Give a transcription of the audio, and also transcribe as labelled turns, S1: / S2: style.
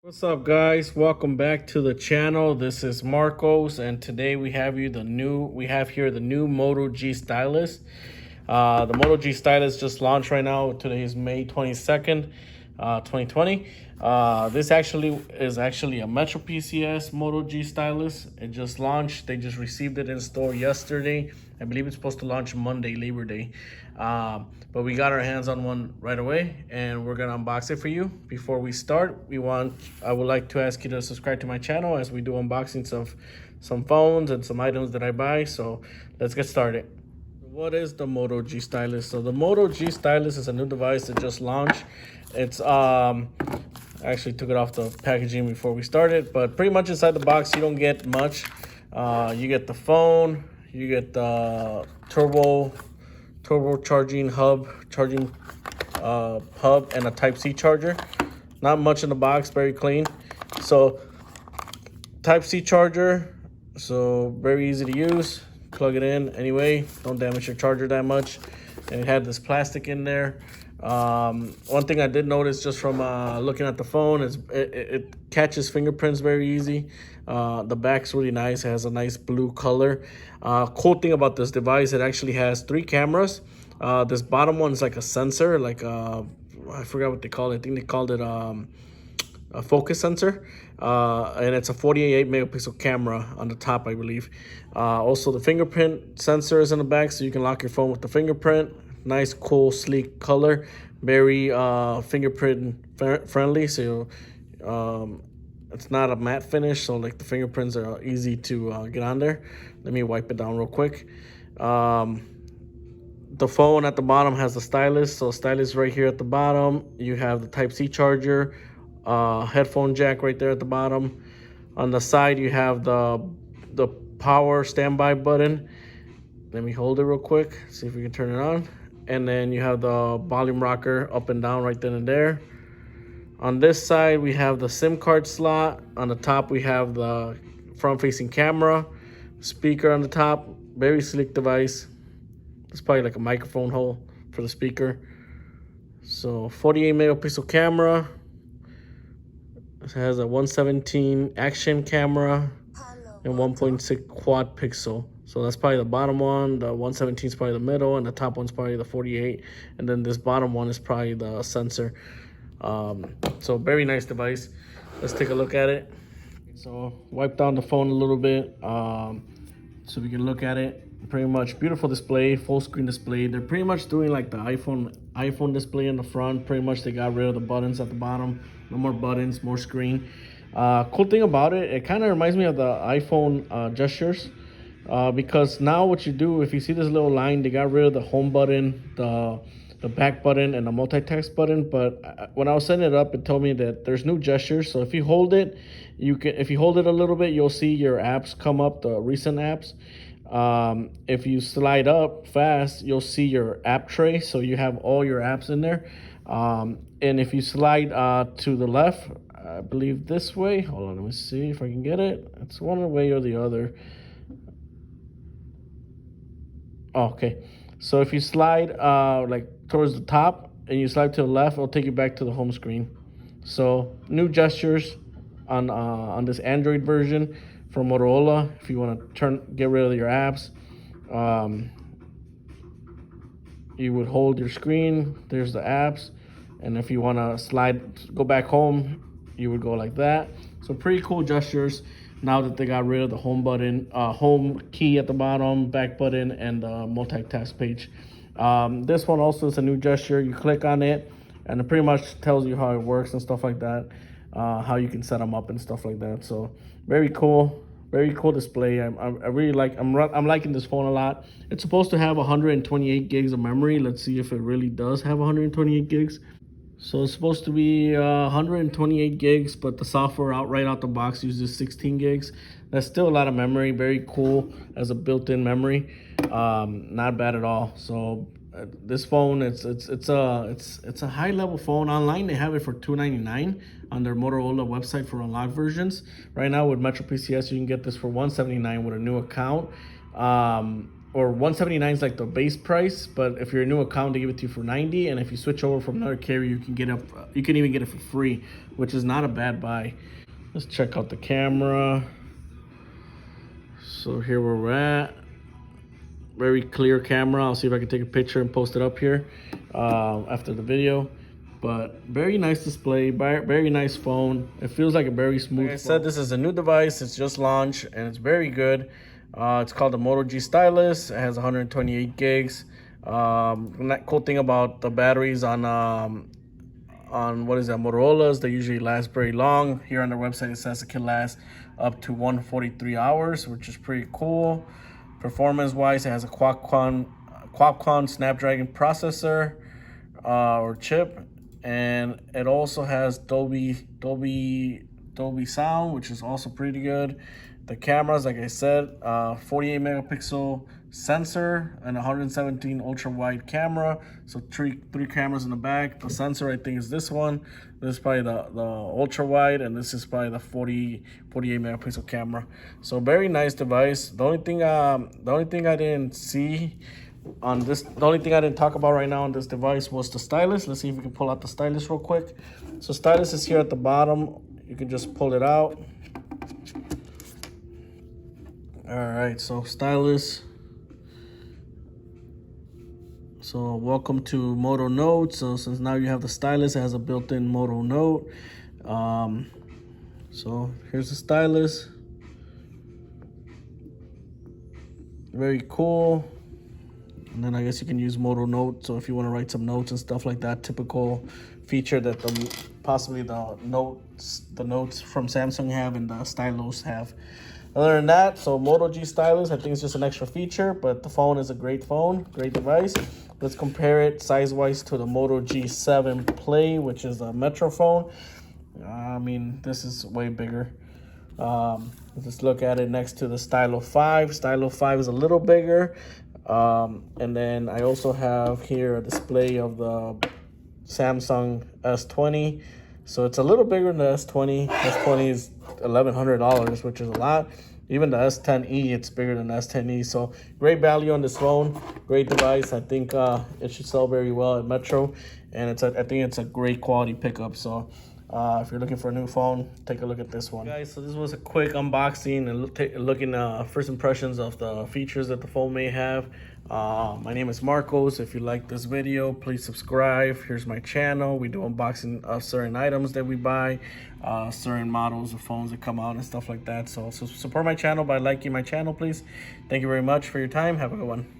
S1: What's up, guys? Welcome back to the channel. This is Marcos, and today we have here the new Moto G Stylus. The Moto G Stylus just launched right now. Today is May 22nd, 2020. This is actually a Metropcs Moto G Stylus. It just launched. They just received it in store yesterday. I believe it's supposed to launch Monday, Labor Day. But we got our hands on one right away, and we're gonna unbox it for you. Before we start, I would like to ask you to subscribe to my channel as we do unboxings of some phones and some items that I buy. So let's get started. What is the Moto G Stylus? So the Moto G Stylus is a new device that just launched. It's I actually took it off the packaging before we started, but pretty much inside the box you don't get much. You get the phone, you get the turbo charging hub, and a Type-C charger. Not much in the box, very clean. So Type-C charger, so very easy to use. Plug it in anyway, don't damage your charger that much. And it had this plastic in there. One thing I did notice just from looking at the phone is it catches fingerprints very easy. The back's really nice. It has a nice blue color. Cool thing about this device, it actually has 3 cameras. This bottom one is like a sensor, like I forgot what they call it. I think they called it a focus sensor, and it's a 48 megapixel camera on the top, I believe. Also, the fingerprint sensor is in the back, so you can lock your phone with the fingerprint. Nice, cool, sleek color, very fingerprint friendly. So it's not a matte finish, so like the fingerprints are easy to get on there. Let me wipe it down real quick. The phone at the bottom has the stylus, so stylus right here at the bottom. You have the Type-C charger, headphone jack right there at the bottom. On the side you have the power standby button. Let me hold it real quick, see if we can turn it on. And then you have the volume rocker up and down right then and there. On this side we have the SIM card slot. On the top we have the front facing camera, speaker on the top. Very sleek device. It's probably like a microphone hole for the speaker. So 48 megapixel camera. It has a 117 action camera and 1.6 quad pixel. So that's probably the bottom one. The 117 is probably the middle, and the top one's probably the 48. And then this bottom one is probably the sensor. So very nice device. Let's take a look at it. So wipe down the phone a little bit so we can look at it. Pretty much beautiful display, full screen display. They're pretty much doing like the iPhone display in the front. Pretty much they got rid of the buttons at the bottom. No more buttons, more screen. Cool thing about it, it kind of reminds me of the iPhone gestures, because now what you do, if you see this little line, they got rid of the home button, the back button, and the multitask button. But when I was setting it up, it told me that there's new gestures. So if you hold it, if you hold it a little bit, you'll see your apps come up, the recent apps. If you slide up fast, you'll see your app tray, so you have all your apps in there. And if you slide to the left, I believe this way, hold on, let me see if I can get it. It's one way or the other. Okay, so if you slide like towards the top and you slide to the left, it'll take you back to the home screen. So new gestures on this Android version from Motorola. If you want to get rid of your apps, you would hold your screen. There's the apps, and if you want to go back home, you would go like that. So pretty cool gestures now that they got rid of the home button, home key at the bottom, back button, and the multitask page. This one also is a new gesture. You click on it, and it pretty much tells you how it works and stuff like that. How you can set them up and stuff like that. So very cool display. I really like. I'm liking this phone a lot. It's supposed to have 128 gigs of memory. Let's see if it really does have 128 gigs. So it's supposed to be 128 gigs, but the software right out the box uses 16 gigs. That's still a lot of memory. Very cool as a built-in memory. Not bad at all. So this phone, it's a high-level phone. Online they have it for $299 on their Motorola website for unlocked versions. Right now with Metropcs you can get this for $179 with a new account. or 179 is like the base price, but if you're a new account, they give it to you for 90, and if you switch over from another carrier, you can even get it for free, which is not a bad buy. Let's check out the camera. So here we're at. Very clear camera. I'll see if I can take a picture and post it up here after the video. But very nice display, very nice phone. It feels like a very smooth phone. Like I said, this is a new device. It's just launched and it's very good. It's called the Moto G Stylus. It has 128 gigs. That cool thing about the batteries on what is that, Motorolas, they usually last very long. Here on their website, it says it can last up to 143 hours, which is pretty cool. Performance-wise, it has a Qualcomm Snapdragon processor or chip, and it also has Dolby Sound, which is also pretty good. The cameras, like I said, 48 megapixel sensor and 117 ultra wide camera. So three cameras in the back. The sensor, I think, is this one. This is probably the ultra wide, and this is probably the 48 megapixel camera. So very nice device. The only thing I didn't see on this, the only thing I didn't talk about right now on this device was the stylus. Let's see if we can pull out the stylus real quick. So stylus is here at the bottom. You can just pull it out. All right, so stylus. So welcome to Moto Note. So since now you have the stylus, it has a built-in Moto Note. So here's the stylus. Very cool. And then I guess you can use Moto Note. So if you want to write some notes and stuff like that, typical feature that possibly the notes from Samsung have and the Stylus have. Other than that, so Moto G Stylus, I think it's just an extra feature, but the phone is a great phone, great device. Let's compare it size-wise to the Moto G7 Play, which is a Metro phone. I mean, this is way bigger. Let's look at it next to the Stylo 5. Stylo 5 is a little bigger. And then I also have here a display of the Samsung S20. So it's a little bigger than the S20. S20 is $1,100, which is a lot. Even the S10e, it's bigger than the S10e. So great value on this phone, great device. I think it should sell very well at Metro, and I think it's a great quality pickup. So if you're looking for a new phone, take a look at this one. Guys, so this was a quick unboxing and looking first impressions of the features that the phone may have. My name is Marcos. If you like this video, please subscribe. Here's my channel. We do unboxing of certain items that we buy, certain models of phones that come out and stuff like that. So support my channel by liking my channel, please. Thank you very much for your time. Have a good one.